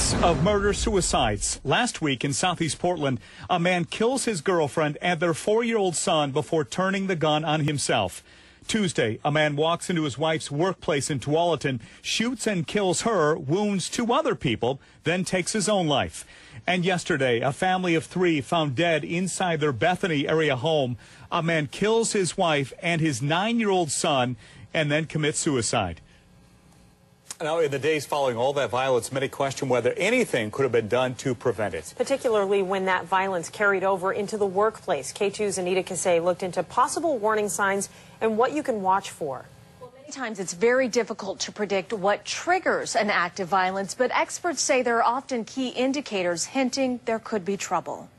weeks of murder-suicides. Last week in Southeast Portland, a man kills his girlfriend and their 4-year-old son before turning the gun on himself. Tuesday, a man walks into his wife's workplace in Tualatin, shoots and kills her, wounds 2 other people, then takes his own life. And yesterday, a family of 3 found dead inside their Bethany area home. A man kills his wife and his 9-year-old son and then commits suicide. Now, in the days following all that violence, many question whether anything could have been done to prevent it. Particularly when that violence carried over into the workplace. K2's Anita Kasey looked into possible warning signs and what you can watch for. Well, many times it's very difficult to predict what triggers an act of violence, but experts say there are often key indicators hinting there could be trouble.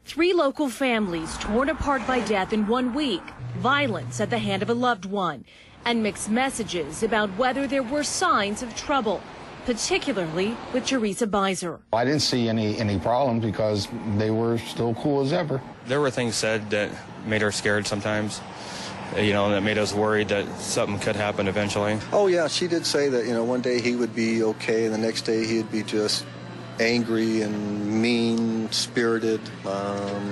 3 local families torn apart by death in 1 week, violence at the hand of a loved one, and mixed messages about whether there were signs of trouble, particularly with Teresa Beiser. I didn't see any problem because they were still cool as ever. There were things said that made her scared sometimes, that made us worried that something could happen eventually. Oh, yeah, she did say that, one day he would be okay and the next day he'd be just angry and mean-spirited.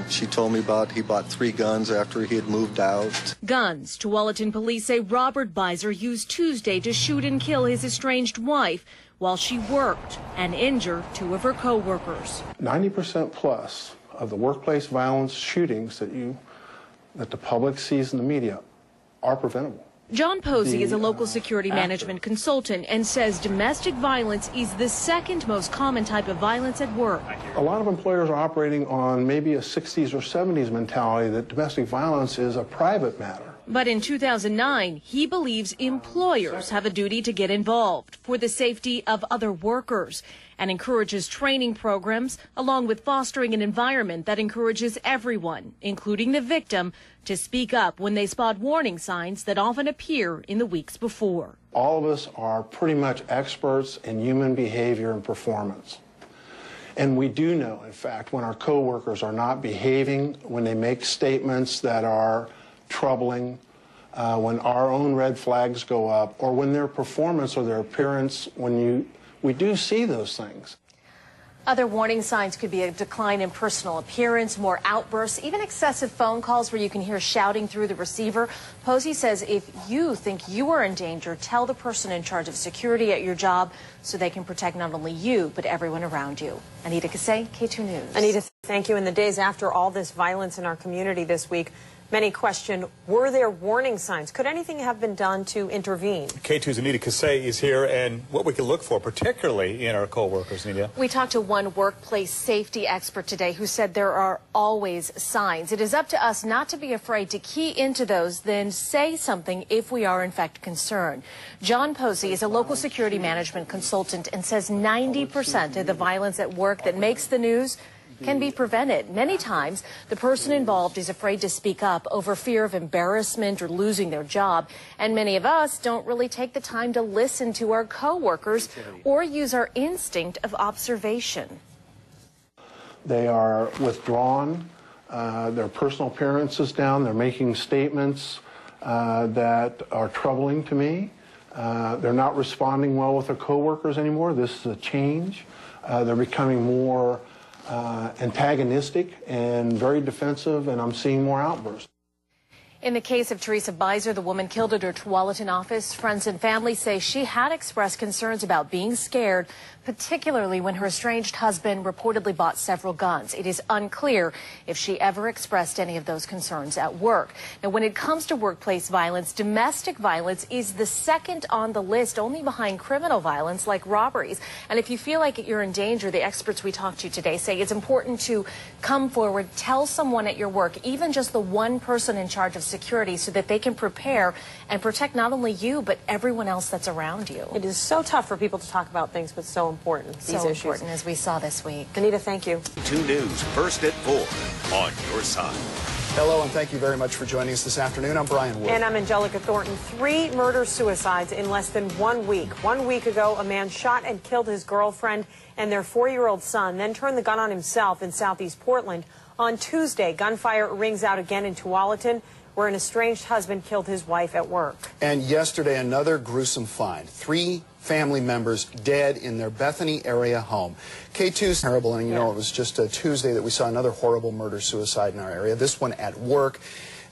She told me he bought 3 guns after he had moved out. Guns. Tualatin police say Robert Beiser used Tuesday to shoot and kill his estranged wife while she worked and injure 2 of her co-workers. 90% plus of the workplace violence shootings that the public sees in the media are preventable. John Posey is a local security management consultant and says domestic violence is the 2nd most common type of violence at work. A lot of employers are operating on maybe a 60s or 70s mentality that domestic violence is a private matter. But in 2009, he believes employers have a duty to get involved for the safety of other workers and encourages training programs along with fostering an environment that encourages everyone, including the victim, to speak up when they spot warning signs that often appear in the weeks before. All of us are pretty much experts in human behavior and performance. And we do know, in fact, when our coworkers are not behaving, when they make statements that are troubling, when our own red flags go up, or when their performance or their appearance, we do see those things. Other warning signs could be a decline in personal appearance, more outbursts, even excessive phone calls where you can hear shouting through the receiver. Posey says if you think you are in danger, tell the person in charge of security at your job so they can protect not only you, but everyone around you. Anita Kasey, K2 News. Anita, thank you. In the days after all this violence in our community this week, many question, were there warning signs? Could anything have been done to intervene? K2's Anita Kasey is here, and what we can look for, particularly in our co-workers, Anita. We talked to one workplace safety expert today who said there are always signs. It is up to us not to be afraid to key into those, then say something if we are in fact concerned. John Posey is a local security management consultant and says 90% of the violence at work that makes the news can be prevented. Many times, the person involved is afraid to speak up over fear of embarrassment or losing their job. And many of us don't really take the time to listen to our coworkers or use our instinct of observation. They are withdrawn, their personal appearance is down, they're making statements that are troubling to me. They're not responding well with their coworkers anymore. This is a change. They're becoming more antagonistic and very defensive, and I'm seeing more outbursts. In the case of Teresa Beiser, the woman killed at her Tualatin office, friends and family say she had expressed concerns about being scared, particularly when her estranged husband reportedly bought several guns. It is unclear if she ever expressed any of those concerns at work. Now, when it comes to workplace violence, domestic violence is the 2nd on the list, only behind criminal violence like robberies. And if you feel like you're in danger, the experts we talked to today say it's important to come forward, tell someone at your work, even just the one person in charge of security, so that they can prepare and protect not only you, but everyone else that's around you. It is so tough for people to talk about things, but so important, these issues. So important, as we saw this week. Anita, thank you. 2 News, first at 4, on your side. Hello, and thank you very much for joining us this afternoon. I'm Brian Wood. And I'm Angelica Thornton. 3 murder-suicides in less than 1 week. 1 week ago, a man shot and killed his girlfriend and their 4-year-old son, then turned the gun on himself in Southeast Portland. On Tuesday, gunfire rings out again in Tualatin. where an estranged husband killed his wife at work. And yesterday, another gruesome find. 3 family members dead in their Bethany area home. K2's terrible, and you know, it was just a Tuesday that we saw another horrible murder-suicide in our area, this one at work.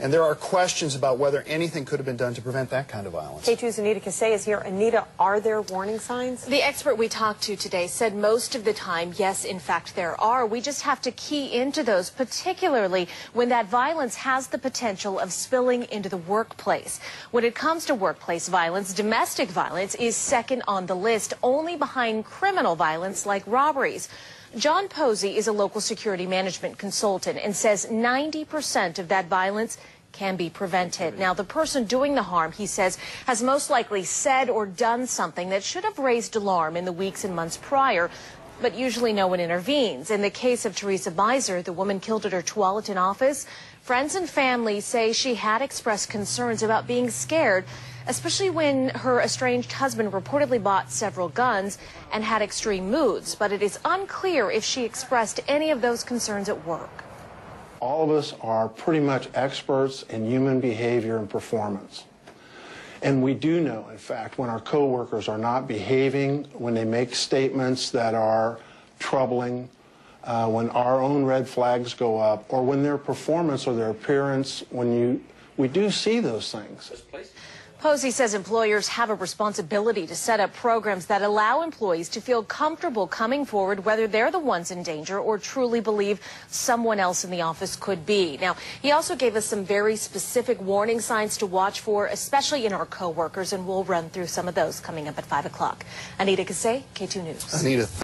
And there are questions about whether anything could have been done to prevent that kind of violence. K2's Anita Kasey is here. Anita, are there warning signs? The expert we talked to today said most of the time, yes, in fact, there are. We just have to key into those, particularly when that violence has the potential of spilling into the workplace. When it comes to workplace violence, domestic violence is second on the list, only behind criminal violence like robberies. John Posey is a local security management consultant and says 90% of that violence can be prevented. Now, the person doing the harm, he says, has most likely said or done something that should have raised alarm in the weeks and months prior, but usually no one intervenes. In the case of Teresa Beiser, the woman killed at her Tualatin office, friends and family say she had expressed concerns about being scared, especially when her estranged husband reportedly bought several guns and had extreme moods. But it is unclear if she expressed any of those concerns at work. All of us are pretty much experts in human behavior and performance. And we do know, in fact, when our coworkers are not behaving, when they make statements that are troubling, when our own red flags go up, or when their performance or their appearance, we do see those things. Posey says employers have a responsibility to set up programs that allow employees to feel comfortable coming forward, whether they're the ones in danger or truly believe someone else in the office could be. Now, he also gave us some very specific warning signs to watch for, especially in our coworkers, and we'll run through some of those coming up at 5 o'clock. Anita Kasey, K2 News. Anita.